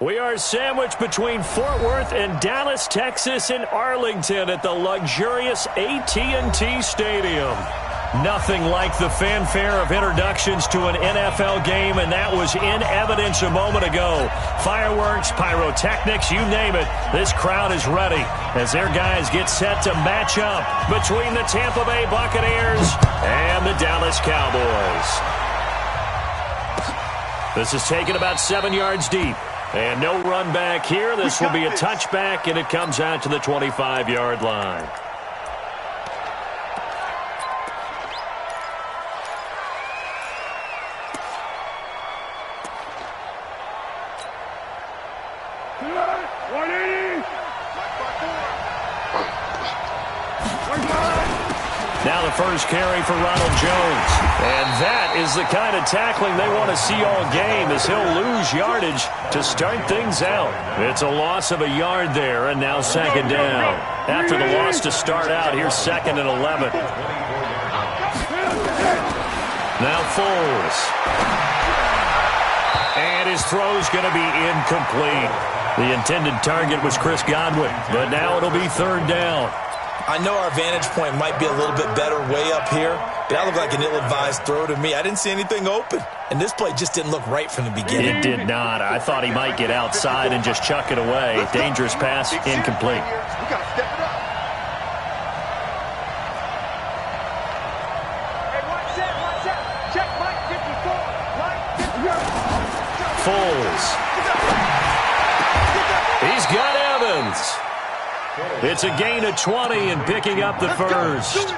We are sandwiched between Fort Worth and Dallas, Texas, in Arlington at the luxurious AT&T Stadium. Nothing like the fanfare of introductions to an NFL game, and that was in evidence a moment ago. Fireworks, pyrotechnics, you name it. This crowd is ready as their guys get set to match up between the Tampa Bay Buccaneers and the Dallas Cowboys. This is taken about 7 yards deep. And no run back here. This will be a touchback, and it comes out to the 25-yard line. Now the first carry for Ronald Jones. And that is the kind of tackling they want to see all game, as he'll lose yardage to start things out. It's a loss of a yard there, and now second down. After the loss to start out, here's 2nd and 11. Now Foles. And his throw's going to be incomplete. The intended target was Chris Godwin, but now it'll be 3rd down. I know our vantage point might be a little bit better way up here, but that looked like an ill-advised throw to me. I didn't see anything open, and this play just didn't look right from the beginning. It did not. I thought he might get outside and just chuck it away. Dangerous pass, incomplete. Foles. He's got Evans. It's a gain of 20 and picking up the first.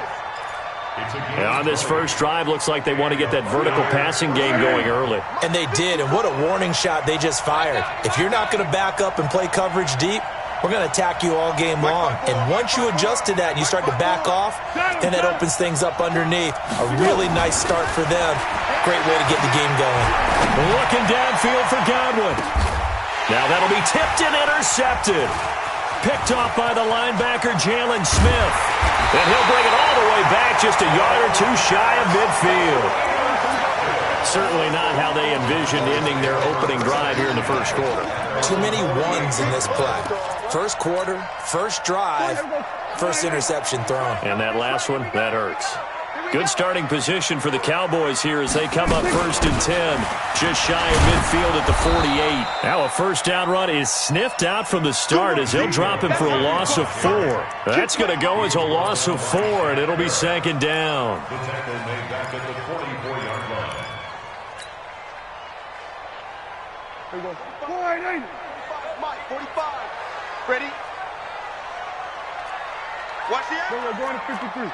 And on this first drive, looks like they want to get that vertical passing game going early. And they did, and what a warning shot they just fired. If you're not going to back up and play coverage deep, we're going to attack you all game long. And once you adjust to that and you start to back off, then that opens things up underneath. A really nice start for them. Great way to get the game going. Looking downfield for Godwin. Now that'll be tipped and intercepted. Picked off by the linebacker, Jalen Smith. And he'll bring it all the way back, just a yard or two shy of midfield. Certainly not how they envisioned ending their opening drive here in the first quarter. Too many ones in this play. First quarter, first drive, first interception thrown. And that last one, that hurts. Good starting position for the Cowboys here as they come up 1st and 10. Just shy of midfield at the 48. Now a first down run is sniffed out from the start as they'll drop him for a loss of 4. That's going to go as a loss of 4, and it'll be 2nd down. The tackle made back at the 44-yard line. Mike, 45. Ready? Watch the action. We're going to 53.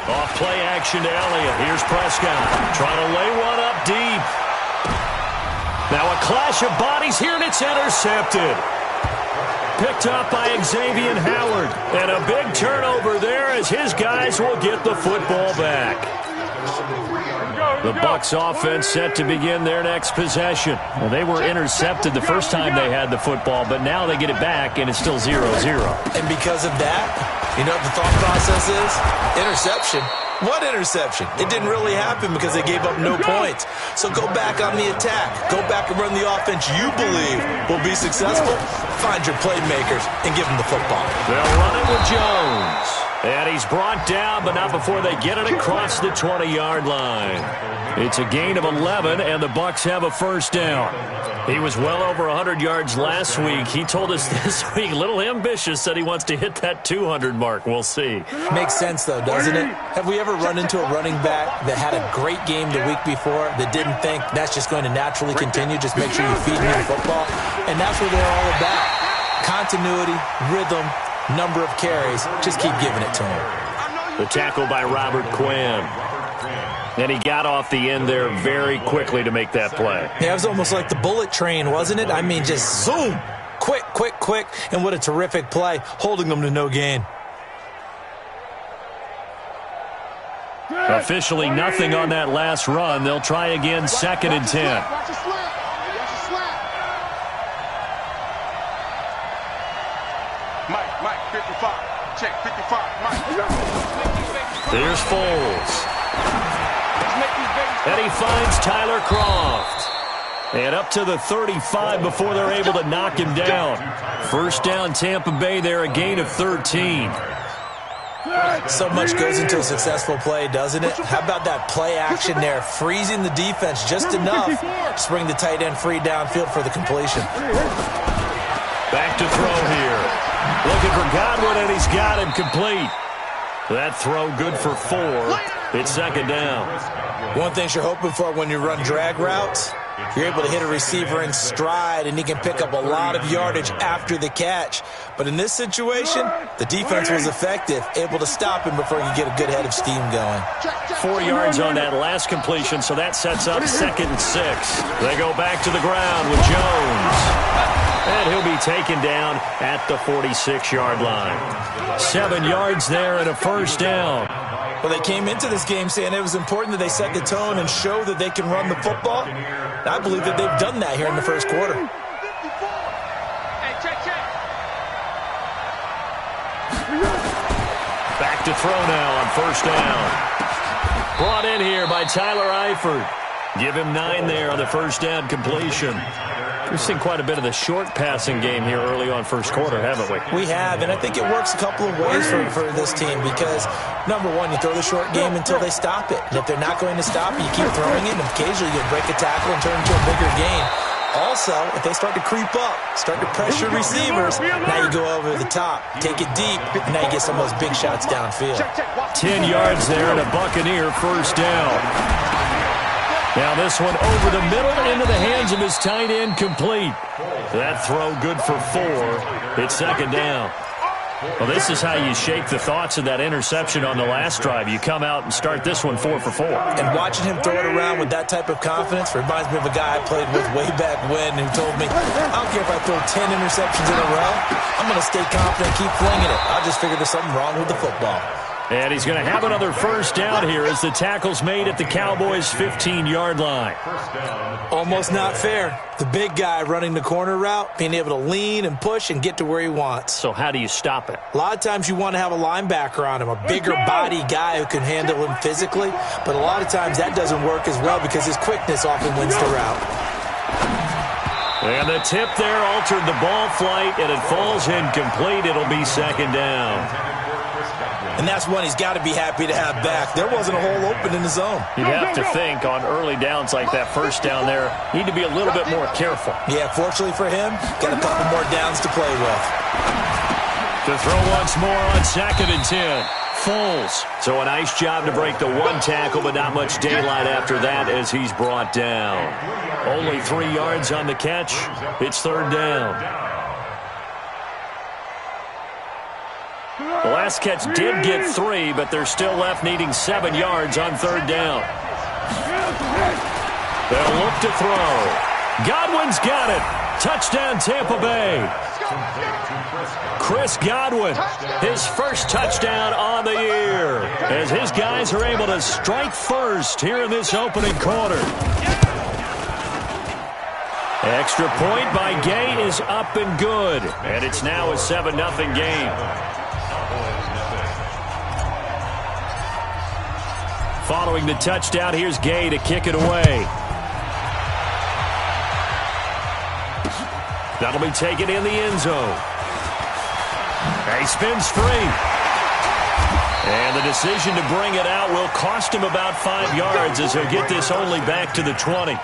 Off play action to Elliott. Here's Prescott trying to lay one up deep. Now a clash of bodies here, and it's intercepted. Picked up by Xavier Howard. And a big turnover there as his guys will get the football back. The Bucs offense set to begin their next possession. Well, they were intercepted the first time they had the football, but now they get it back, and it's still 0-0. And because of that, you know what the thought process is? Interception. What interception? It didn't really happen because they gave up no points. So go back on the attack. Go back and run the offense you believe will be successful. Find your playmakers and give them the football. They'll run it with Jones. And he's brought down, but not before they get it across the 20-yard line. It's a gain of 11, and the Bucs have a first down. He was well over 100 yards last week. He told us this week, a little ambitious, said he wants to hit that 200 mark. We'll see. Makes sense, though, doesn't it? Have we ever run into a running back that had a great game the week before that didn't think that's just going to naturally continue? Just make sure you feed him the football. And that's what they're all about. Continuity, rhythm, number of carries. Just keep giving it to him. The tackle by Robert Quinn. And he got off the end there very quickly to make that play. Yeah, it was almost like the bullet train, wasn't it? I mean, just zoom. Quick, quick, quick. And what a terrific play, holding them to no gain. Officially nothing on that last run. They'll try again, 2nd and 10. Mike, 55. Check, 55. Mike. There's Foles. And he finds Tyler Croft. And up to the 35 before they're able to knock him down. First down, Tampa Bay there, a gain of 13. So much goes into a successful play, doesn't it? How about that play action there, freezing the defense just enough to bring the tight end free downfield for the completion. Back to throw here. Looking for Godwin, and he's got him complete. That throw good for 4. It's second down. One thing you're hoping for when you run drag routes, you're able to hit a receiver in stride, and he can pick up a lot of yardage after the catch. But in this situation, the defense was effective, able to stop him before he could get a good head of steam going. 4 yards on that last completion, so that sets up 2nd and 6. They go back to the ground with Jones. And he'll be taken down at the 46-yard line. 7 yards there and a first down. Well, they came into this game saying it was important that they set the tone and show that they can run the football. And I believe that they've done that here in the first quarter. Back to throw now on first down. Brought in here by Tyler Eifert. Give him 9 there on the first down completion. We've seen quite a bit of the short passing game here early on first quarter, haven't we? We have, and I think it works a couple of ways for this team because, number one, you throw the short game until they stop it. And if they're not going to stop it, you keep throwing it, and occasionally you'll break a tackle and turn into a bigger gain. Also, if they start to creep up, start to pressure receivers, now you go over the top, take it deep, and now you get some of those big shots downfield. 10 yards there and a Buccaneer first down. Now this one over the middle into the hands of his tight end, complete. That throw good for 4. It's second down. Well, this is how you shake the thoughts of that interception on the last drive. You come out and start this one 4 for 4. And watching him throw it around with that type of confidence reminds me of a guy I played with way back when who told me, I don't care if I throw 10 interceptions in a row, I'm going to stay confident and keep flinging it. I just figured there's something wrong with the football. And he's going to have another first down here as the tackle's made at the Cowboys' 15-yard line. Almost not fair. The big guy running the corner route, being able to lean and push and get to where he wants. So how do you stop it? A lot of times you want to have a linebacker on him, a bigger body guy who can handle him physically. But a lot of times that doesn't work as well because his quickness often wins the route. And the tip there altered the ball flight, and it falls incomplete. It'll be second down. And that's one he's got to be happy to have back. There wasn't a hole open in the zone. You'd have to think on early downs like that first down there, need to be a little bit more careful. Yeah, fortunately for him, got a couple more downs to play with. To throw once more on 2nd and 10. Foles. So a nice job to break the 1 tackle, but not much daylight after that as he's brought down. Only 3 yards on the catch. It's third down. The last catch did get 3, but they're still left needing 7 yards on third down. They'll look to throw. Godwin's got it. Touchdown, Tampa Bay. Chris Godwin, his first touchdown on the year, as his guys are able to strike first here in this opening quarter. Extra point by Gay is up and good, and it's now a 7-0 game. Following the touchdown, here's Gay to kick it away. That'll be taken in the end zone. He spins free. And the decision to bring it out will cost him about 5 yards as he'll get this only back to the 20.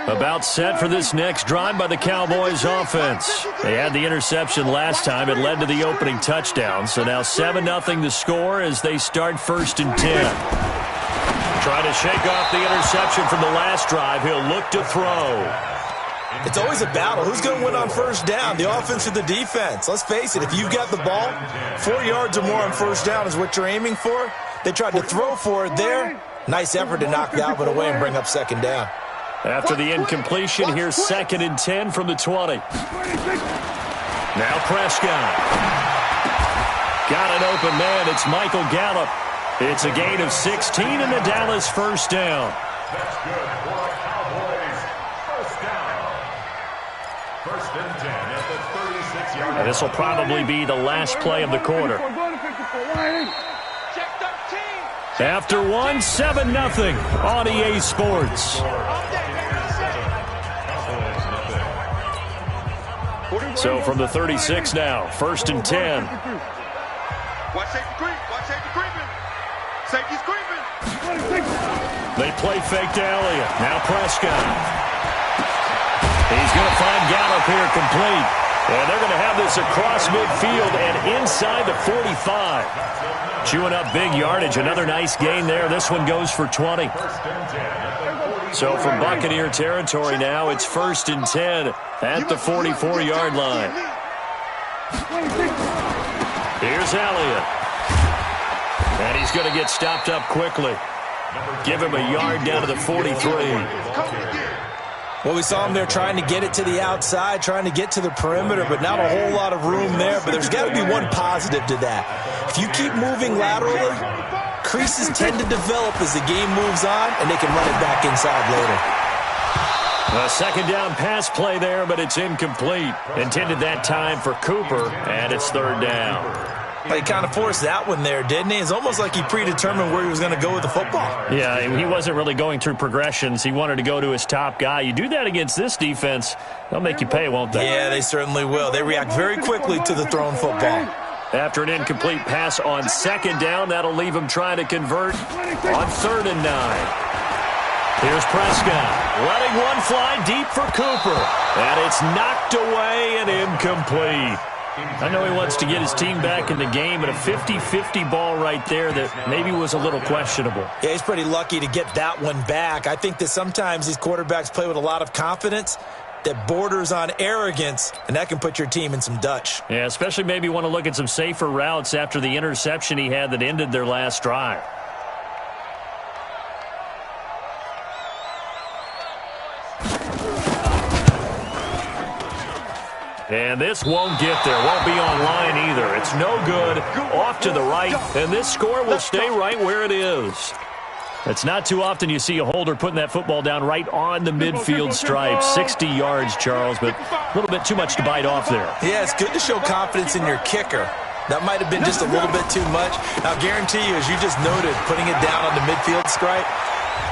About set for this next drive by the Cowboys offense. They had the interception last time. It led to the opening touchdown. So now 7-0 the score as they start 1st and 10. Trying to shake off the interception from the last drive. He'll look to throw. It's always a battle. Who's going to win on first down, the offense or the defense? Let's face it, if you've got the ball, 4 yards or more on first down is what you're aiming for. They tried to throw for it there. Nice effort to knock Godwin away and bring up second down. After the incompletion, here's 2nd and 10 from the 20. Now Prescott. Got an open man. It's Michael Gallup. It's a gain of 16 in the Dallas first down. That's good for the Cowboys. First down. 1st and 10 at the 36-yard line. And this will probably be the last play of the quarter. After one, 7-0 on EA Sports. So from the 36 now, 1st and 10. Watch safety creep. Watch safety creeping. Safety's creeping. They play fake to Elliott. Now Prescott. He's going to find Gallup here complete. And they're going to have this across midfield and inside the 45. Chewing up big yardage. Another nice gain there. This one goes for 20. So from Buccaneer territory now, it's 1st and 10 at the 44-yard line. Here's Elliott. And he's going to get stopped up quickly. Give him a yard down to the 43. Well, we saw him there trying to get it to the outside, trying to get to the perimeter, but not a whole lot of room there. But there's got to be one positive to that. If you keep moving laterally, creases tend to develop as the game moves on, and they can run it back inside later. A second down pass play there, but it's incomplete. Intended that time for Cooper, and it's 3rd down. Well, he kind of forced that one there, didn't he? It's almost like he predetermined where he was going to go with the football. Yeah, he wasn't really going through progressions. He wanted to go to his top guy. You do that against this defense, they'll make you pay, won't they? Yeah, they certainly will. They react very quickly to the thrown football. After an incomplete pass on 2nd down, that'll leave him trying to convert on 3rd and 9. Here's Prescott, letting one fly deep for Cooper. And it's knocked away and incomplete. I know he wants to get his team back in the game, but a 50-50 ball right there that maybe was a little questionable. Yeah, he's pretty lucky to get that one back. I think that sometimes these quarterbacks play with a lot of confidence that borders on arrogance, and that can put your team in some Dutch. Yeah, especially maybe want to look at some safer routes after the interception he had that ended their last drive. And this won't get there. Won't be online either. It's no good. Off to the right. And this score will stay right where it is. It's not too often you see a holder putting that football down right on the midfield stripe. 60 yards, Charles, but a little bit too much to bite off there. Yeah, it's good to show confidence in your kicker. That might have been just a little bit too much. I'll guarantee you, as you just noted, putting it down on the midfield stripe,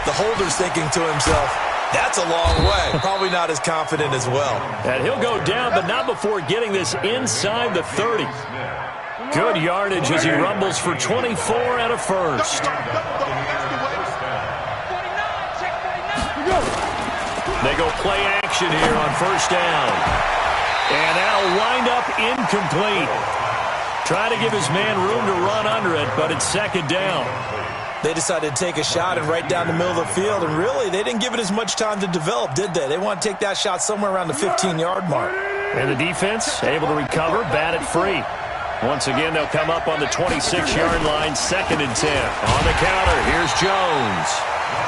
the holder's thinking to himself, that's a long way. Probably not as confident as well. And he'll go down, but not before getting this inside the 30. Good yardage as he rumbles for 24 and a first. They go play action here on 1st down. And that'll wind up incomplete. Trying to give his man room to run under it, but it's 2nd down. They decided to take a shot and right down the middle of the field, and really, they didn't give it as much time to develop, did they? They want to take that shot somewhere around the 15-yard mark. And the defense able to recover, bat it free. Once again, they'll come up on the 26-yard line, 2nd and 10. On the counter, here's Jones.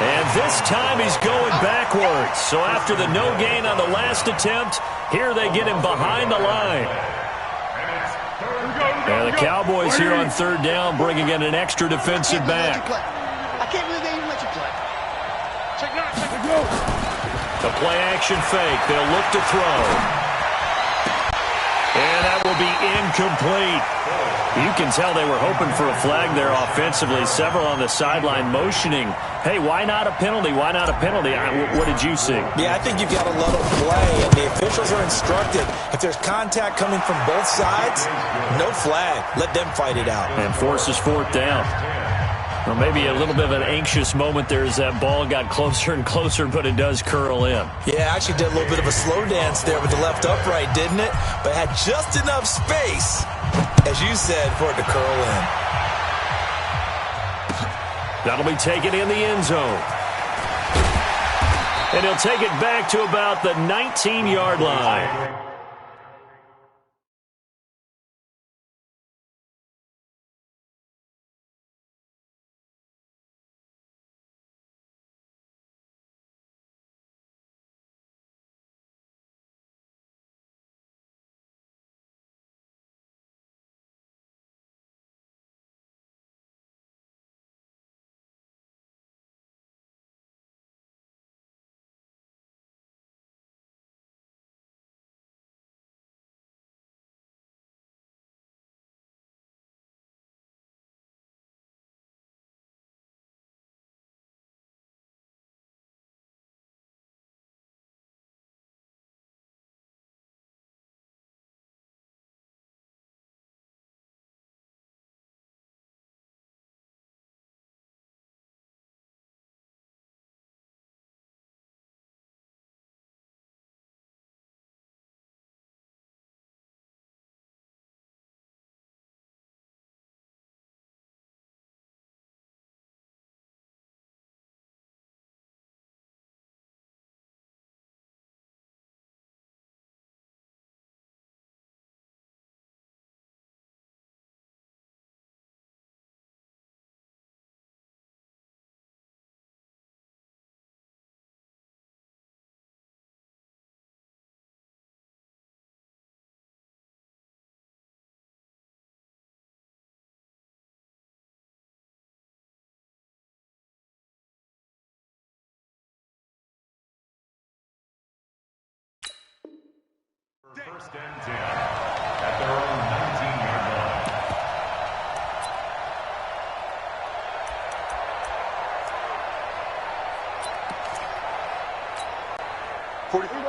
And this time he's going backwards. So after the no gain on the last attempt, here they get him behind the line. And the Cowboys here on 3rd down bringing in an extra defensive back. I can't believe they even let you play. Check it out, check it out. The play action fake. They'll look to throw. And that will be incomplete. You can tell they were hoping for a flag there offensively. Several on the sideline motioning, hey, why not a penalty? Why not a penalty? What did you see? Yeah, I think you've got to let them play, and the officials are instructed. If there's contact coming from both sides, no flag. Let them fight it out. And forces 4th down. Well, maybe a little bit of an anxious moment there as that ball got closer and closer, but it does curl in. Yeah, actually did a little bit of a slow dance there with the left upright, didn't it? But had just enough space, as you said, for it to curl in. That'll be taken in the end zone. And he'll take it back to about the 19-yard line. First and 10 at their own 19-yard line.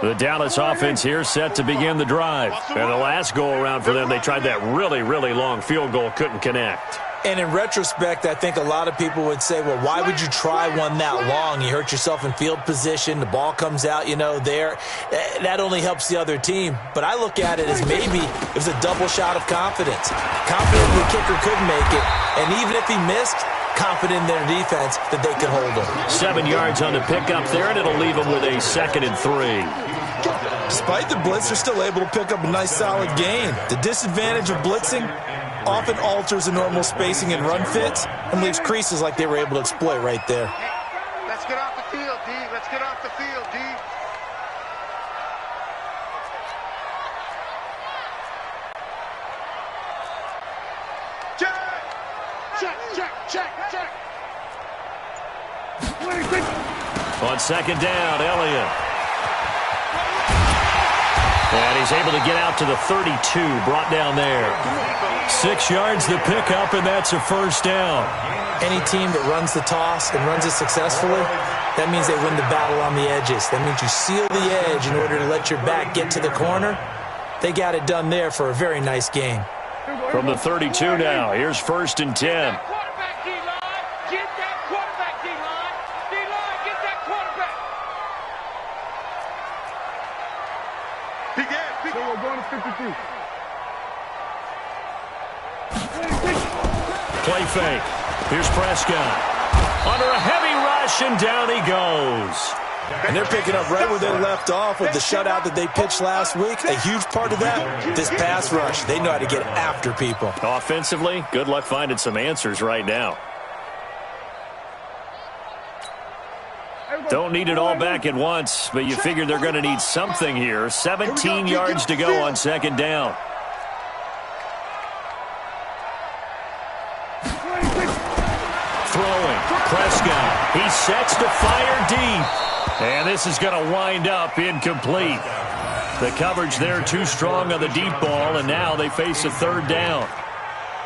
The Dallas offense here set to begin the drive. And the last go-around for them, they tried that really, really long field goal, couldn't connect. And in retrospect, I think a lot of people would say, well, why would you try one that long? You hurt yourself in field position. The ball comes out, there. That only helps the other team. But I look at it as maybe it was a double shot of confidence. Confident the kicker could make it. And even if he missed, confident in their defense that they could hold him. 7 yards on the pickup there, and it'll leave them with a 2nd and 3. Despite the blitz, they're still able to pick up a nice, solid gain. The disadvantage of blitzing often alters the normal spacing and run fits and leaves creases like they were able to exploit right there. Let's get off the field, D. Let's get off the field, D. Check! Check, check, check, check. On 2nd down, Elliott. And he's able to get out to the 32, brought down there. 6 yards the pickup, and that's a 1st down. Any team that runs the toss and runs it successfully, that means they win the battle on the edges. That means you seal the edge in order to let your back get to the corner. They got it done there for a very nice gain. From the 32 now, here's 1st and 10. Quarterback, D-line. Get that quarterback, D-line. D-line, get that quarterback. Begin. So we're going to 52. Play fake. Here's Prescott. Under a heavy rush, and down he goes. And they're picking up right where they left off with the shutout that they pitched last week. A huge part of that, this pass rush. They know how to get after people. Offensively, good luck finding some answers right now. Don't need it all back at once, but you figure they're going to need something here. 17 yards to go on 2nd down. Throwing. Prescott. He sets to fire deep. And this is going to wind up incomplete. The coverage there too strong on the deep ball, and now they face a 3rd down.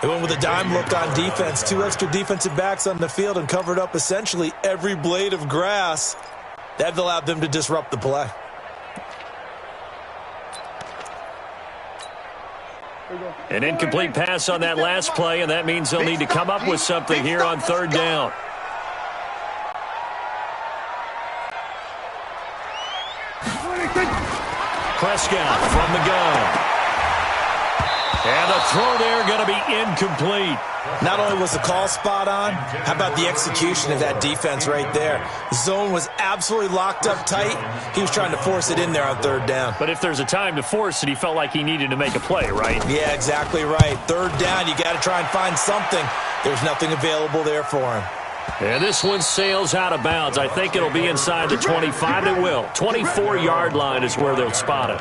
They went with a dime look on defense. 2 extra defensive backs on the field and covered up essentially every blade of grass. That allowed them to disrupt the play. An incomplete pass on that last play, and that means they'll need to come up with something here on 3rd down. Prescott from the gun. And the throw there going to be incomplete. Not only was the call spot on, how about the execution of that defense right there? The zone was absolutely locked up tight. He was trying to force it in there on 3rd down. But if there's a time to force it, he felt like he needed to make a play, right? Yeah, exactly right. 3rd down, you got to try and find something. There's nothing available there for him. And this one sails out of bounds. I think it'll be inside the 25. It will. 24-yard line is where they'll spot it.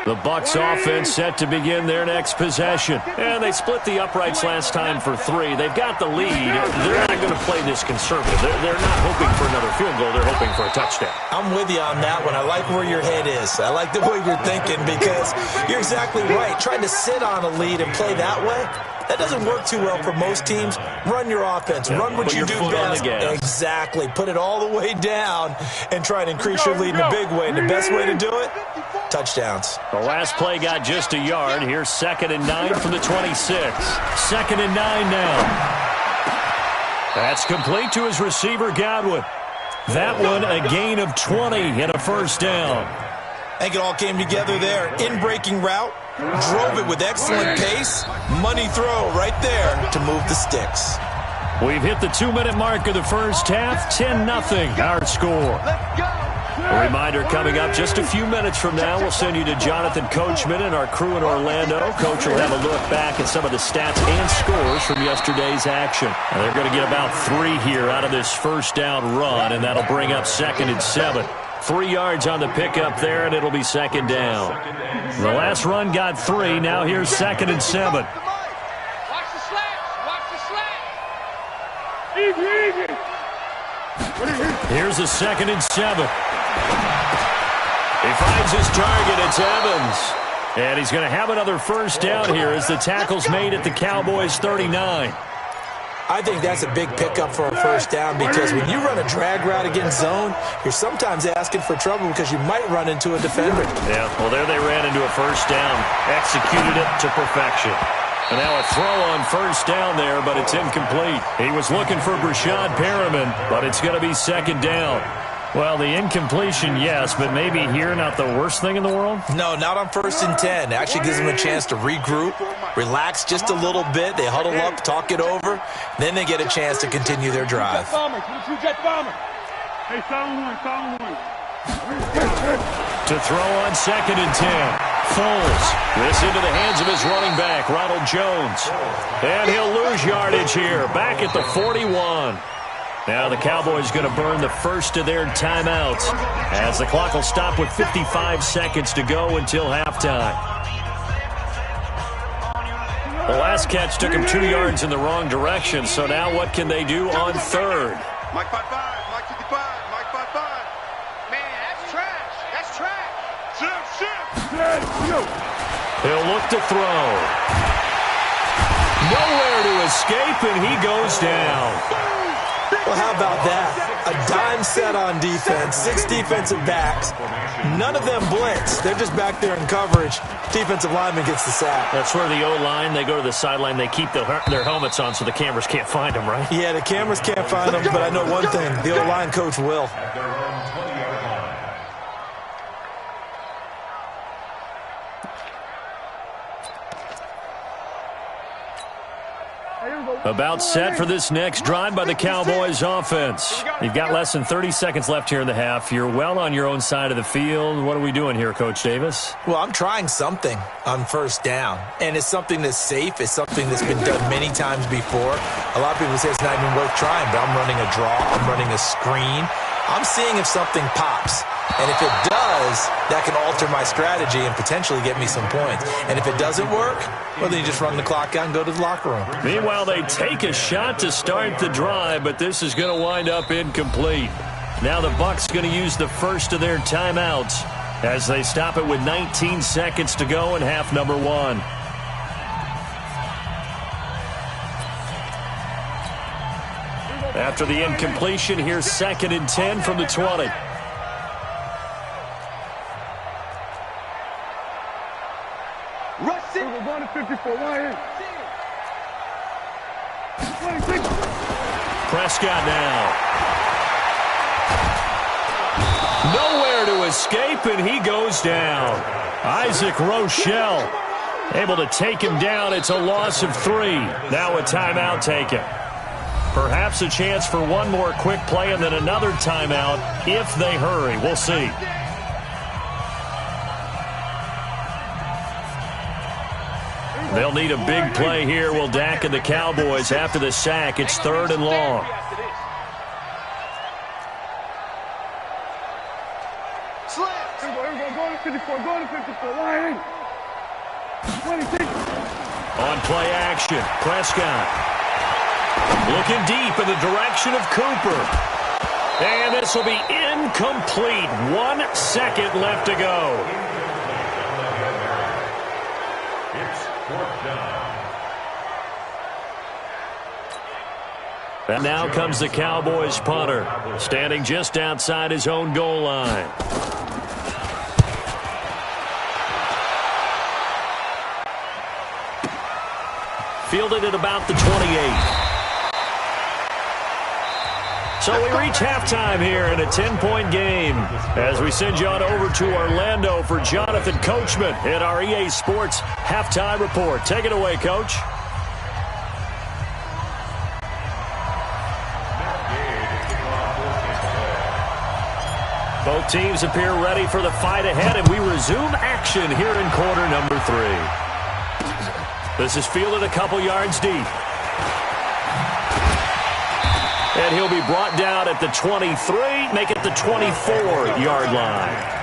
The Bucs offense set to begin their next possession. And they split the uprights last time for 3. They've got the lead. They're not going to play this conservative. They're not hoping for another field goal. They're hoping for a touchdown. I'm with you on that one. I like where your head is. I like the way you're thinking because you're exactly right. Trying to sit on a lead and play that way, that doesn't work too well for most teams. Run your offense. Run what you do best. Exactly. Put it all the way down and try and increase your lead in a big way. And the best way to do it, touchdowns. The last play got just a yard. Here's 2nd and 9 from the 26. 2nd and 9 now. That's complete to his receiver, Godwin. That one a gain of 20 and a 1st down. I think it all came together there. In-breaking route. Drove it with excellent pace. Money throw right there to move the sticks. We've hit the 2-minute mark of the first half. 10-0 our score. A reminder coming up just a few minutes from now. We'll send you to Jonathan Coachman and our crew in Orlando. Coach will have a look back at some of the stats and scores from yesterday's action. And they're going to get about 3 here out of this 1st down run, and that'll bring up 2nd and 7. 3 yards on the pickup there, and it'll be 2nd down. The last run got 3. Now here's 2nd and 7. Watch the slats. Watch the slats. Easy, easy. Here's a 2nd and 7. He finds his target. It's Evans. And he's going to have another first down here as the tackle's made at the Cowboys' 39. I think that's a big pickup for a first down because when you run a drag route against zone, you're sometimes asking for trouble because you might run into a defender. Yeah, well, there they ran into a first down. Executed it to perfection. And now a throw on first down there, but it's incomplete. He was looking for Brashad Perriman, but it's going to be second down. Well, the incompletion, yes, but maybe here not the worst thing in the world? No, not on 1st and 10. It actually gives them a chance to regroup, relax just a little bit. They huddle up, talk it over. Then they get a chance to continue their drive. To throw on 2nd and 10. Foles. This into the hands of his running back, Ronald Jones. And he'll lose yardage here, back at the 41. Now the Cowboys going to burn the first of their timeouts as the clock will stop with 55 seconds to go until halftime. The last catch took him 2 yards in the wrong direction, so now what can they do on 3rd? Mike 5-5, Mike 55, Mike 5-5. Man, that's trash. That's trash. Shift. He'll look to throw. Nowhere to escape, and he goes down. Well, how about that? A dime set on defense, 6 defensive backs. None of them blitz. They're just back there in coverage. Defensive lineman gets the sack. That's where the O-line, they go to the sideline, they keep their helmets on so the cameras can't find them, right? Yeah, the cameras can't find them, but I know one thing. The O-line coach will. About set for this next drive by the Cowboys offense. You've got less than 30 seconds left here in the half. You're well on your own side of the field. What are we doing here, Coach Davis? Well, I'm trying something on first down, and it's something that's safe. It's something that's been done many times before. A lot of people say it's not even worth trying, but I'm running a draw. I'm running a screen. I'm seeing if something pops. And if it does, that can alter my strategy and potentially get me some points. And if it doesn't work, well, then you just run the clock out and go to the locker room. Meanwhile, they take a shot to start the drive, but this is going to wind up incomplete. Now the Bucs going to use the first of their timeouts as they stop it with 19 seconds to go in half number 1. After the incompletion, here's 2nd and 10 from the 20. We're going to 54. Prescott now. Nowhere to escape, and he goes down. Isaac Rochelle able to take him down. It's a loss of 3. Now a timeout taken. Perhaps a chance for one more quick play and then another timeout if they hurry. We'll see. They'll need a big play here. Will Dak and the Cowboys after the sack. It's 3rd and long. On play action, Prescott. Looking deep in the direction of Cooper. And this will be incomplete. 1 second left to go. And now comes the Cowboys punter, standing just outside his own goal line. Fielded at about the 28. So we reach halftime here in a 10-point game as we send you on over to Orlando for Jonathan Coachman at our EA Sports Halftime Report. Take it away, Coach. Both teams appear ready for the fight ahead, and we resume action here in quarter number 3. This is fielded a couple yards deep. And he'll be brought down at the 23, make it the 24-yard line.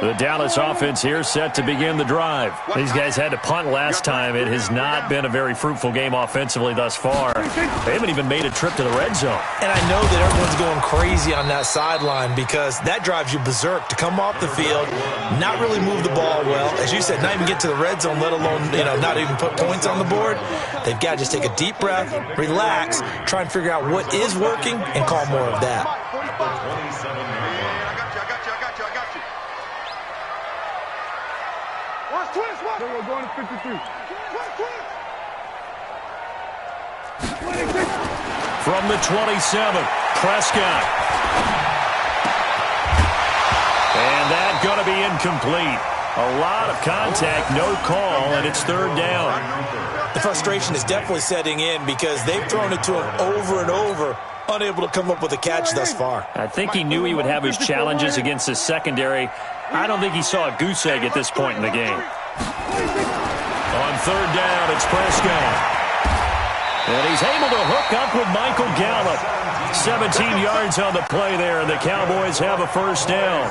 The Dallas offense here set to begin the drive. These guys had to punt last time. It has not been a very fruitful game offensively thus far. They haven't even made a trip to the red zone. And I know that everyone's going crazy on that sideline because that drives you berserk to come off the field, not really move the ball well. As you said, not even get to the red zone, let alone, not even put points on the board. They've got to just take a deep breath, relax, try and figure out what is working, and call more of that. We're going to 52. From the 27, Prescott. And that going to be incomplete. A lot of contact, no call, and it's third down. The frustration is definitely setting in because they've thrown it to him over and over, unable to come up with a catch thus far. I think he knew he would have his challenges against his secondary. I don't think he saw a goose egg at this point in the game. On third down, it's Prescott. And he's able to hook up with Michael Gallup. 17 yards on the play there, and the Cowboys have a first down.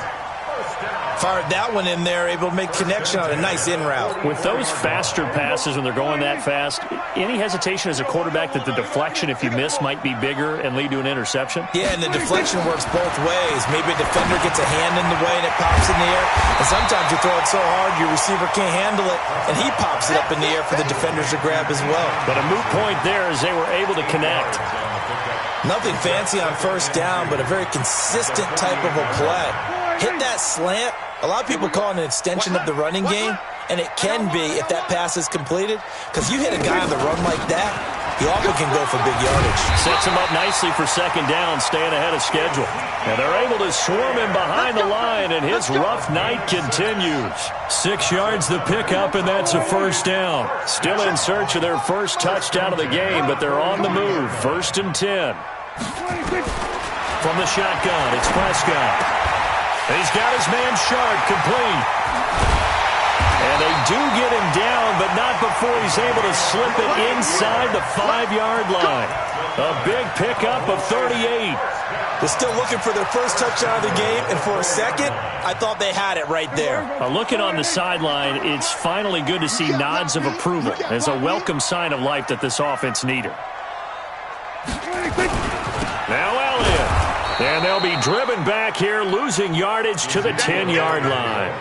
Fired that one in there, able to make connection on a nice in route. With those faster passes when they're going that fast, any hesitation as a quarterback that the deflection, if you miss, might be bigger and lead to an interception? Yeah, and the deflection works both ways. Maybe a defender gets a hand in the way and it pops in the air. And sometimes you throw it so hard your receiver can't handle it, and he pops it up in the air for the defenders to grab as well. But a moot point there as they were able to connect. Nothing fancy on first down, but a very consistent type of a play. Hit that slant. A lot of people call it an extension of the running game, and it can be if that pass is completed, because you hit a guy on the run like that, he often can go for big yardage. Sets him up nicely for second down, staying ahead of schedule. And they're able to swarm him behind the line, and his rough night continues. 6 yards the pickup, and that's a first down. Still in search of their first touchdown of the game, but they're on the move. 1st and 10. From the shotgun, it's Prescott. He's got his man Sharp complete. And they do get him down, but not before he's able to slip it inside the 5-yard line. A big pickup of 38. They're still looking for their first touchdown of the game, and for a second, I thought they had it right there. Looking on the sideline, it's finally good to see nods of approval as a welcome sign of life that this offense needed. Now Elliott. And they'll be driven back here, losing yardage to the 10-yard line.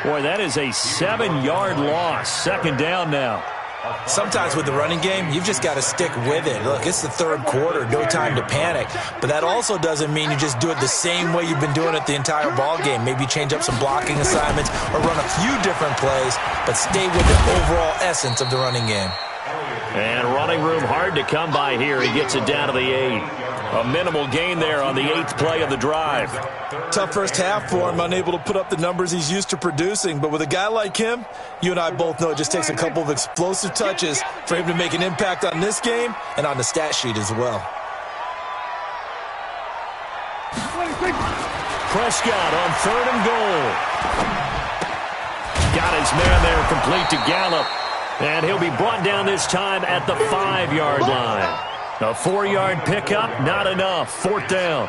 Boy, that is a 7-yard loss. Second down now. Sometimes with the running game, you've just got to stick with it. Look, it's the third quarter, no time to panic. But that also doesn't mean you just do it the same way you've been doing it the entire ball game. Maybe change up some blocking assignments or run a few different plays, but stay with the overall essence of the running game. And running room hard to come by here. He gets it down to the 8. A minimal gain there on the 8th play of the drive. Tough first half for him, unable to put up the numbers he's used to producing. But with a guy like him, you and I both know it just takes a couple of explosive touches for him to make an impact on this game and on the stat sheet as well. Prescott on 3rd and goal. Got his man there complete to Gallup. And he'll be brought down this time at the 5-yard line. A 4-yard pickup, not enough. 4th down.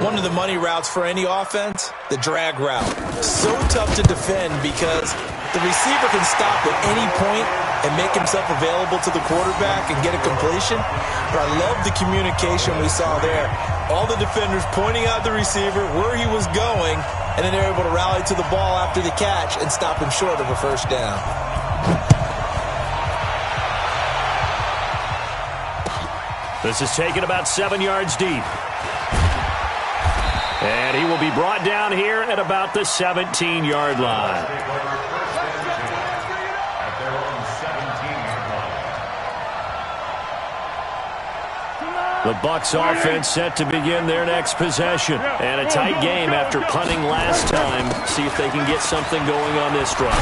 One of the money routes for any offense, the drag route. So tough to defend because the receiver can stop at any point and make himself available to the quarterback and get a completion. But I love the communication we saw there. All the defenders pointing out the receiver, where he was going, and then they're able to rally to the ball after the catch and stop him short of a first down. This is taken about 7 yards deep. And he will be brought down here at about the 17-yard line. The Bucs offense set to begin their next possession. And a tight game after punting last time. See if they can get something going on this drive.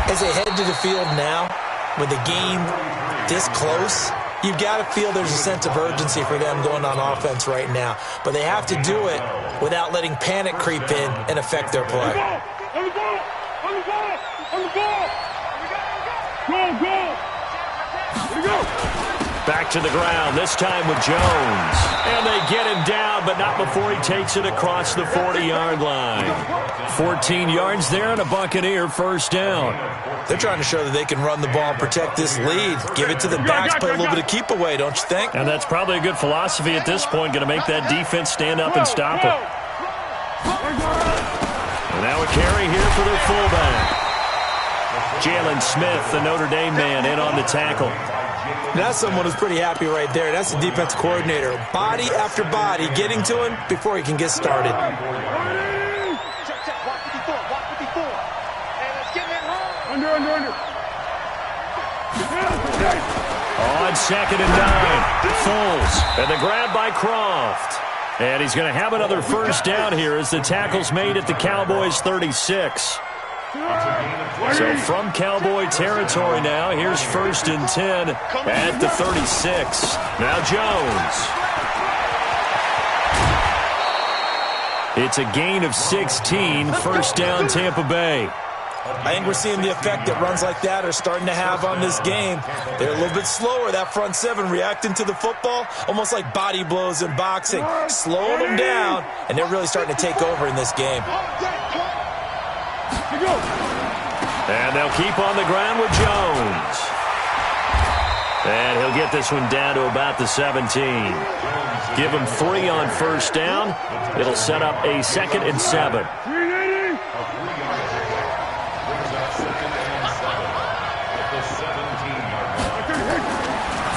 As they head to the field now, with the game this close, you've got to feel there's a sense of urgency for them going on offense right now. But they have to do it without letting panic creep in and affect their play. On the ball! On the ball! On the ball! Go, go! Here we go! Back to the ground, this time with Jones. And they get him down, but not before he takes it across the 40-yard line. 14 yards there and a Buccaneer first down. They're trying to show that they can run the ball and protect this lead. Give it to the backs, play a little bit of keep away, don't you think? And that's probably a good philosophy at this point, going to make that defense stand up and stop it. And now a carry here for their fullback. Jalen Smith, the Notre Dame man, in on the tackle. That's someone who's pretty happy right there. That's the defense coordinator. Body after body getting to him before he can get started. On 2nd and 9, Foles, and the grab by Croft. And he's going to have another first down here as the tackle's made at the Cowboys' 36. So from Cowboy territory now, here's 1st and 10 at the 36. Now Jones. It's a gain of 16, first down Tampa Bay. I think we're seeing the effect that runs like that are starting to have on this game. They're a little bit slower, that front seven, reacting to the football, almost like body blows in boxing, slowing them down, and they're really starting to take over in this game. And they'll keep on the ground with Jones. And he'll get this one down to about the 17. Give him 3 on first down. It'll set up a 2nd and 7.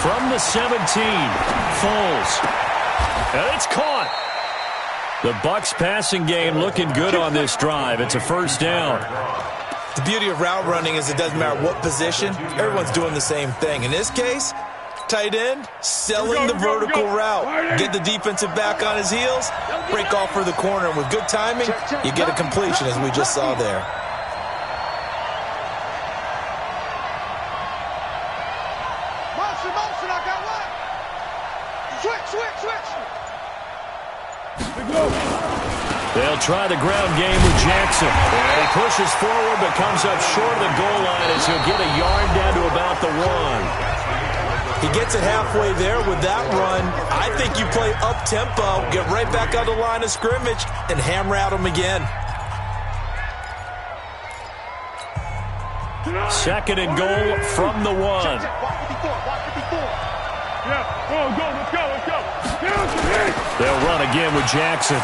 From the 17, Foles. And it's caught. The Bucs passing game looking good on this drive. It's a first down. The beauty of route running is it doesn't matter what position. Everyone's doing the same thing. In this case, tight end, selling the vertical route. Get the defensive back on his heels, break off for the corner. And with good timing, you get a completion, as we just saw there. Motion, I got one. Switch. They'll try the ground game with Jackson. And he pushes forward but comes up short of the goal line as he'll get a yard down to about the 1. He gets it halfway there with that run. I think you play up-tempo, get right back on the line of scrimmage, and hammer at him again. 2nd and goal from the 1. They'll run again with Jackson.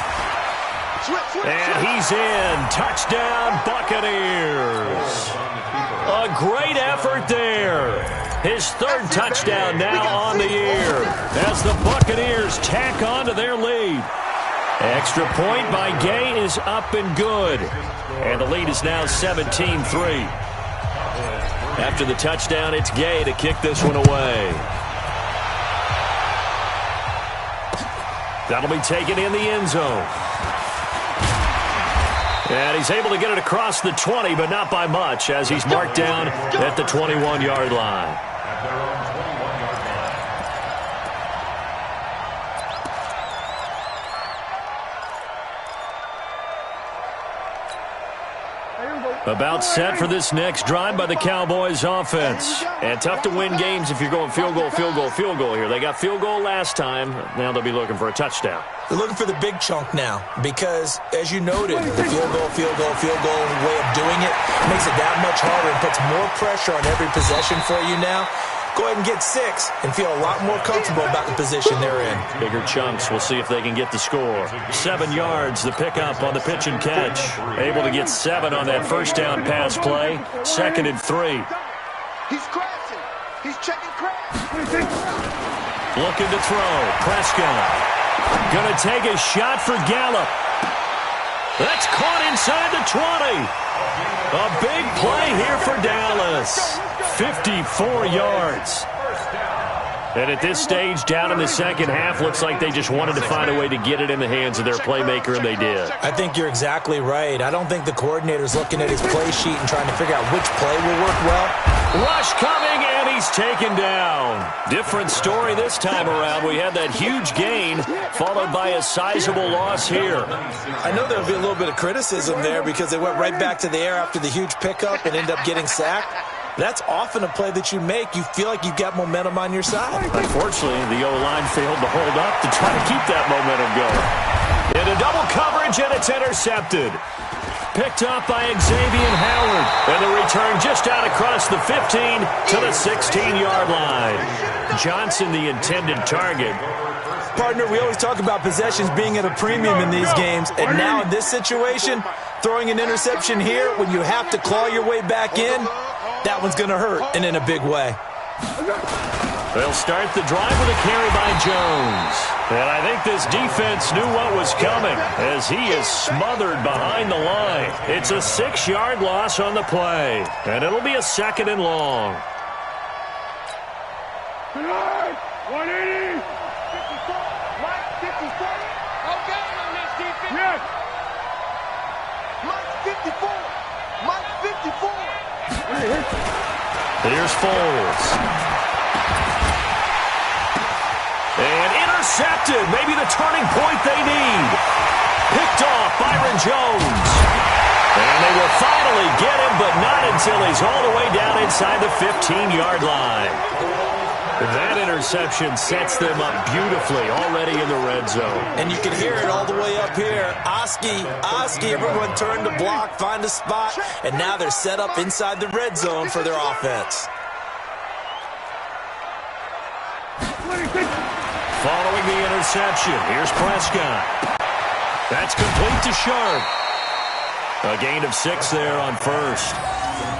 And he's in. Touchdown, Buccaneers. A great effort there. His 3rd touchdown now on the year as the Buccaneers tack on to their lead. Extra point by Gay is up and good. And the lead is now 17-3. After the touchdown, it's Gay to kick this one away. That'll be taken in the end zone. And he's able to get it across the 20, but not by much, as he's marked down at the 21-yard line. About set for this next drive by the Cowboys offense. And tough to win games if you're going field goal here. They got field goal last time. Now they'll be looking for a touchdown. They're looking for the big chunk now because, as you noted, the field goal way of doing it makes it that much harder and puts more pressure on every possession for you now. Go ahead and get 6 and feel a lot more comfortable about the position they're in. Bigger chunks. We'll see if they can get the score. 7 yards, the pickup on the pitch and catch. Able to get 7 on that first down pass play. 2nd and 3. He's crashing. He's checking crash. Looking to throw. Prescott. Gonna take a shot for Gallup. That's caught inside the 20. A big play here for Dallas. 54 yards. And at this stage, down in the second half, looks like they just wanted to find a way to get it in the hands of their playmaker, and they did. I think you're exactly right. I don't think the coordinator's looking at his play sheet and trying to figure out which play will work well. Rush coming, and he's taken down. Different story this time around. We had that huge gain, followed by a sizable loss here. I know there'll be a little bit of criticism there because they went right back to the air after the huge pickup and ended up getting sacked. That's often a play that you make. You feel like you've got momentum on your side. Unfortunately, the O-line failed to hold up to try to keep that momentum going. Into double coverage, and it's intercepted. Picked up by Xavier Howard. And the return just out across the 15 to the 16-yard line. Johnson, the intended target. Partner, we always talk about possessions being at a premium in these games. And now in this situation, throwing an interception here when you have to claw your way back in, that one's going to hurt, and in a big way. They'll start the drive with a carry by Jones. And I think this defense knew what was coming as he is smothered behind the line. It's a 6-yard loss on the play, and it'll be a 2nd and long. 180. 54. Mike 54. Okay on this defense. Yes. Mike 54. Mike 54. Here's Foles. And intercepted. Maybe the turning point they need. Picked off Byron Jones. And they will finally get him, but not until he's all the way down inside the 15-yard line. That interception sets them up beautifully already in the red zone. And you can hear it all the way up here. Oski, everyone turned to block, find a spot, and now they're set up inside the red zone for their offense. Following the interception, here's Prescott. That's complete to Sharp. A gain of 6 there on first.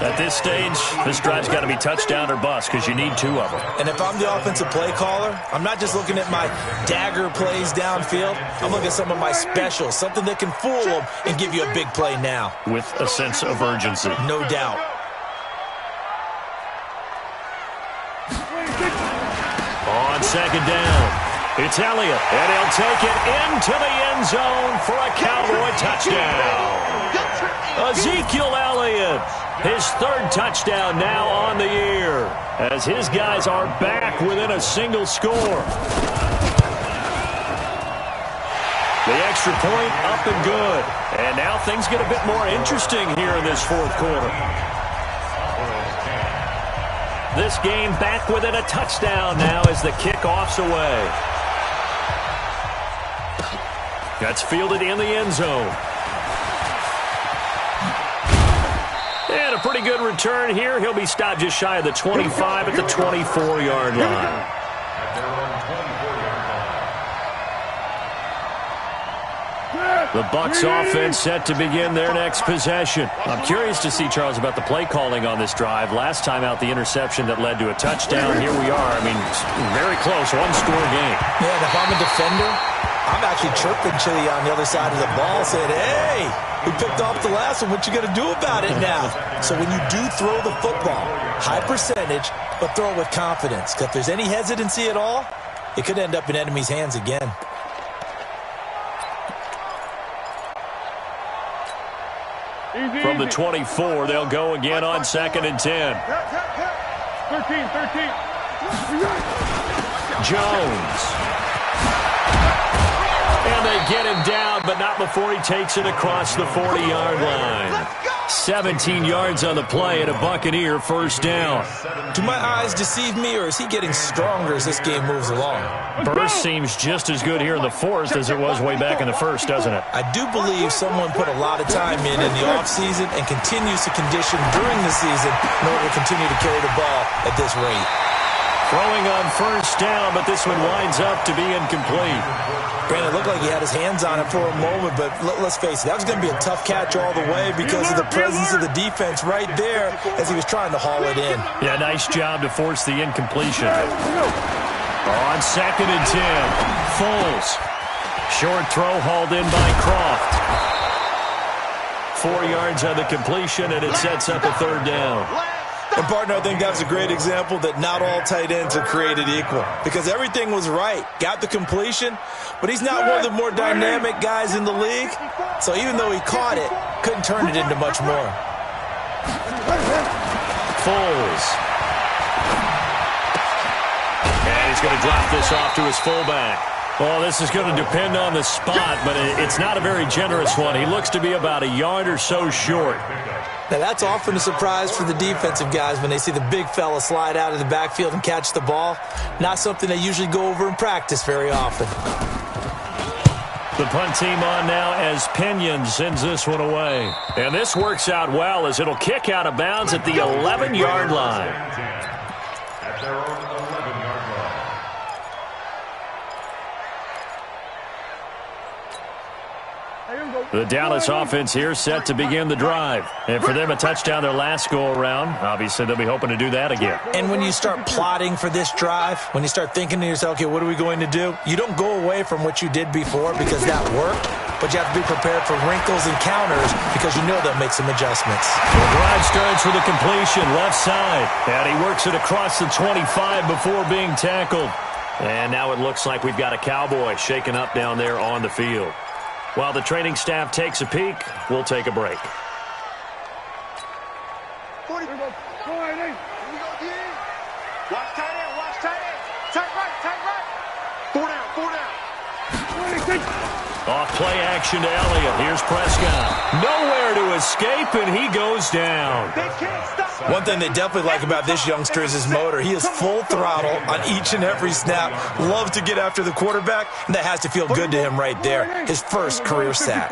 At this stage, this drive's got to be touchdown or bust because you need 2 of them. And if I'm the offensive play caller, I'm not just looking at my dagger plays downfield. I'm looking at some of my specials, something that can fool them and give you a big play now. With a sense of urgency. No doubt. On 2nd down, it's Elliott, and he'll take it into the end zone for a Cowboy touchdown. Ezekiel Elliott, his 3rd touchdown now on the year, as his guys are back within a single score. The extra point up and good. And now things get a bit more interesting here in this 4th quarter. This game back within a touchdown now as the kickoff's away. That's fielded in the end zone. And a pretty good return here. He'll be stopped just shy of the 25 at the 24-yard line. The Bucs offense set to begin their next possession. I'm curious to see, Charles, about the play calling on this drive. Last time out, the interception that led to a touchdown. Here we are. I mean, very close, 1-score game. Yeah, and if I'm a defender, I'm actually chirping Chili on the other side of the ball, saying, hey, we picked off the last one. What you going to do about it now? So when you do throw the football, high percentage, but throw it with confidence. Because if there's any hesitancy at all, it could end up in enemy's hands again. From the 24, they'll go again on 2nd and 10. 13. Jones. And they get him down, but not before he takes it across the 40-yard line. 17 yards on the play and a Buccaneer 1st down. Do my eyes deceive me, or is he getting stronger as this game moves along? Burst seems just as good here in the 4th as it was way back in the 1st, doesn't it? I do believe someone put a lot of time in the offseason and continues to condition during the season in order to continue to carry the ball at this rate. Throwing on 1st down, but this one winds up to be incomplete. Granted, it looked like he had his hands on it for a moment, but let's face it, that was going to be a tough catch all the way because of the presence of the defense right there as he was trying to haul it in. Yeah, nice job to force the incompletion. On 2nd and 10, Foles. Short throw hauled in by Croft. 4 yards on the completion, and it sets up a 3rd down. And, partner, I think that's a great example that not all tight ends are created equal because everything was right. Got the completion, but he's not one of the more dynamic guys in the league. So even though he caught it, couldn't turn it into much more. Foles. And he's going to drop this off to his fullback. Well, this is going to depend on the spot, but it's not a very generous one. He looks to be about a yard or so short. Now, that's often a surprise for the defensive guys when they see the big fella slide out of the backfield and catch the ball. Not something they usually go over in practice very often. The punt team on now as Pinion sends this one away. And this works out well as it'll kick out of bounds at the 11-yard line. At their own 11-yard line. The Dallas offense here set to begin the drive. And for them, a touchdown their last go-around. Obviously, they'll be hoping to do that again. And when you start plotting for this drive, when you start thinking to yourself, okay, what are we going to do? You don't go away from what you did before because that worked, but you have to be prepared for wrinkles and counters because you know they'll make some adjustments. The drive starts with a completion left side. And he works it across the 25 before being tackled. And now it looks like we've got a Cowboy shaken up down there on the field. While the training staff takes a peek, we'll take a break. 40. Here we go. Here we go, D. Watch tight end. Watch tight end. Tight right. Tight right. 4 down. 4 down. Off play action to Elliott. Here's Prescott. Nowhere to escape, and he goes down. They can't stop. One thing they definitely like about this youngster is his motor. He is full throttle on each and every snap. Loves to get after the quarterback, and that has to feel good to him right there. His first career sack.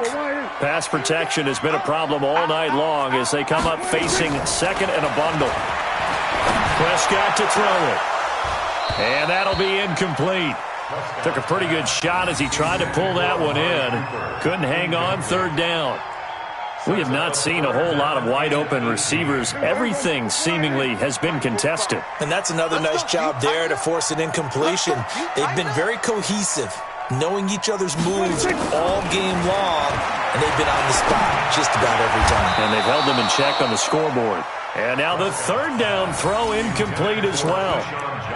Pass protection has been a problem all night long as they come up facing second and a bundle. Prescott to throw it. And that'll be incomplete. Took a pretty good shot as he tried to pull that one in. Couldn't hang on, third down. We have not seen a whole lot of wide-open receivers. Everything seemingly has been contested. And that's another nice job there to force an incompletion. They've been very cohesive, knowing each other's moves all game long, and they've been on the spot just about every time. And they've held them in check on the scoreboard. And now the third down throw incomplete as well.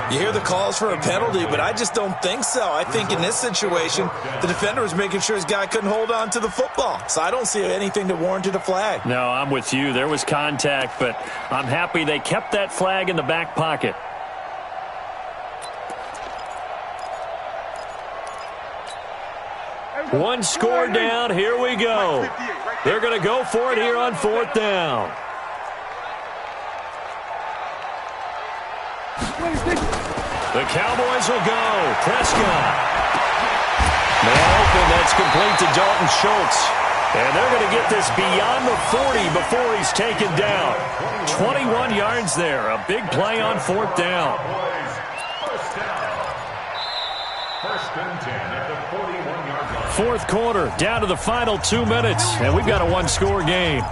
You hear the calls for a penalty, but I just don't think so. I think in this situation, the defender was making sure his guy couldn't hold on to the football. So I don't see anything that warranted a flag. No, I'm with you. There was contact, but I'm happy they kept that flag in the back pocket. One score down. Here we go. They're going to go for it here on fourth down. The Cowboys will go. Prescott. Nope, and that's complete to Dalton Schultz. And they're going to get this beyond the 40 before he's taken down. 21 yards there. A big play on fourth down. First down. First and 10 at the 41-yard line. Fourth quarter, down to the final 2 minutes, and we've got a one-score game.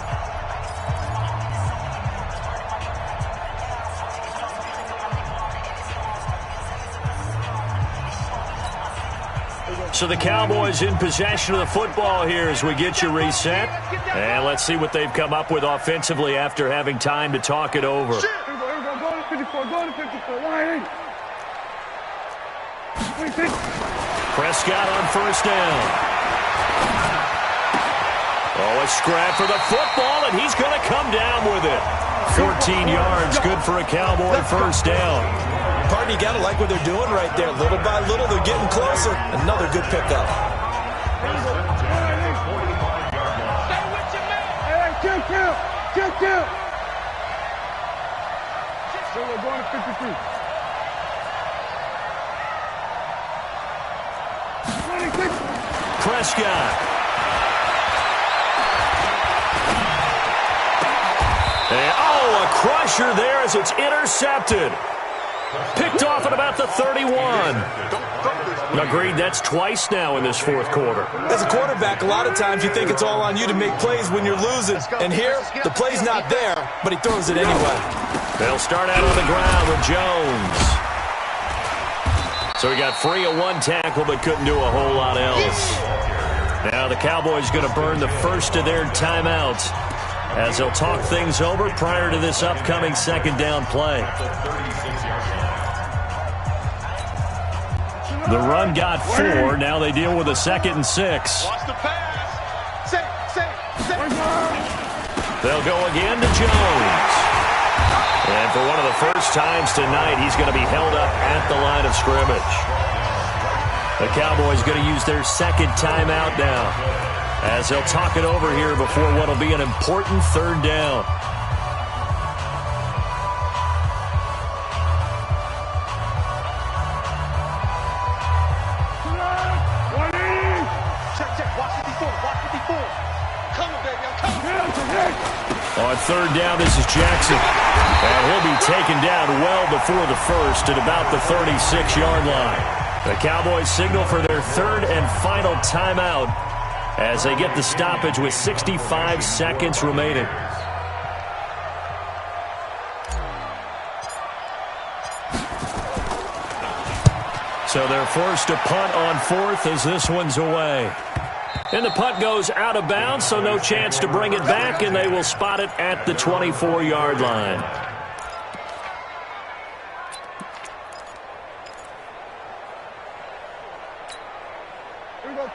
So the Cowboys in possession of the football here as we get you reset. And let's see what they've come up with offensively after having time to talk it over. Go to 54. Go to 54. Line in. Prescott on first down. Oh, a scrap for the football, and he's going to come down with it. 14 yards, good for a Cowboy first down. Partner, you got to like what they're doing right there. Little by little, they're getting closer. Another good pickup. Kill. So we're going to 53. Prescott. And, oh, a crusher there as it's intercepted. Picked off at about the 31. Agreed, that's twice now in this fourth quarter. As a quarterback, a lot of times you think it's all on you to make plays when you're losing. And here, the play's not there, but he throws it anyway. They'll start out on the ground with Jones. So he got free of one tackle but couldn't do a whole lot else. Now the Cowboys going to burn the first of their timeouts as they'll talk things over prior to this upcoming second down play. The run got 4. Now they deal with a 2nd and 6. Watch the pass. Safe. They'll go again to Jones. And for one of the first times tonight, he's going to be held up at the line of scrimmage. The Cowboys going to use their second timeout now, as they'll talk it over here before what will be an important third down. On third down, this is Jackson. And he'll be taken down well before the first at about the 36-yard line. The Cowboys signal for their third and final timeout as they get the stoppage with 65 seconds remaining. So they're forced to punt on fourth as this one's away. And the punt goes out of bounds, so no chance to bring it back, and they will spot it at the 24-yard line.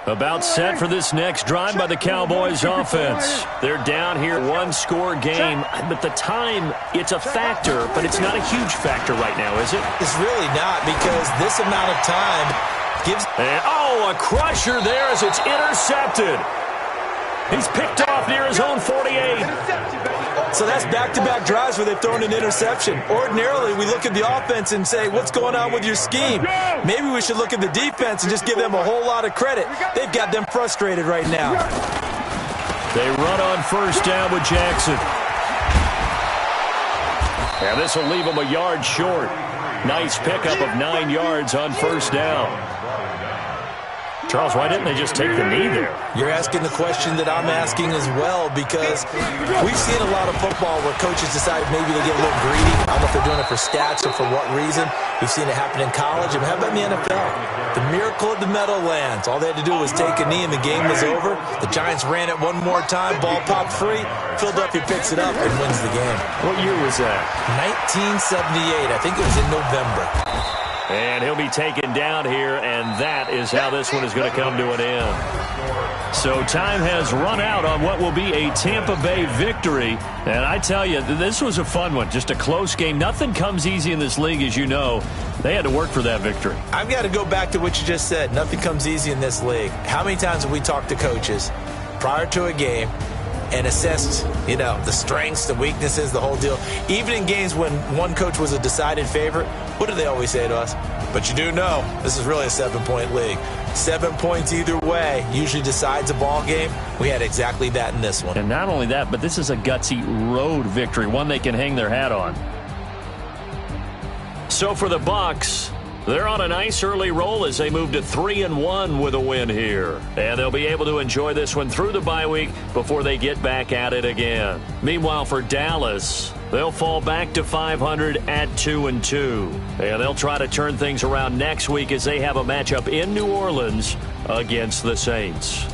About set for this next drive by the Cowboys offense. They're down here, one-score game, but the time, it's a factor, but it's not a huge factor right now, is it? It's really not, because this amount of time gives... And, oh, a crusher there as it's intercepted. He's picked off near his own 48. So that's back-to-back drives where they've thrown an interception. Ordinarily, we look at the offense and say, what's going on with your scheme? Maybe we should look at the defense and just give them a whole lot of credit. They've got them frustrated right now. They run on first down with Jackson. And this will leave them a yard short. Nice pickup of 9 yards on first down. Charles, why didn't they just take the knee there? You're asking the question that I'm asking as well, because we've seen a lot of football where coaches decide maybe to get a little greedy. I don't know if they're doing it for stats or for what reason. We've seen it happen in college. And how about in the NFL? The miracle of the Meadowlands. All they had to do was take a knee and the game was over. The Giants ran it one more time. Ball popped free. Philadelphia picks it up and wins the game. What year was that? 1978. I think it was in November. And he'll be taken down here, and that is how this one is going to come to an end. So time has run out on what will be a Tampa Bay victory. And I tell you, this was a fun one, just a close game. Nothing comes easy in this league, as you know. They had to work for that victory. I've got to go back to what you just said. Nothing comes easy in this league. How many times have we talked to coaches prior to a game and assessed, the strengths, the weaknesses, the whole deal? Even in games when one coach was a decided favorite, what do they always say to us? But you do know this is really a 7-point league. 7 points either way usually decides a ball game. We had exactly that in this one. And not only that, but this is a gutsy road victory, one they can hang their hat on. So for the Bucs, they're on a nice early roll as they move to 3-1 with a win here. And they'll be able to enjoy this one through the bye week before they get back at it again. Meanwhile, for Dallas, they'll fall back to 500 at 2-2. And they'll try to turn things around next week as they have a matchup in New Orleans against the Saints.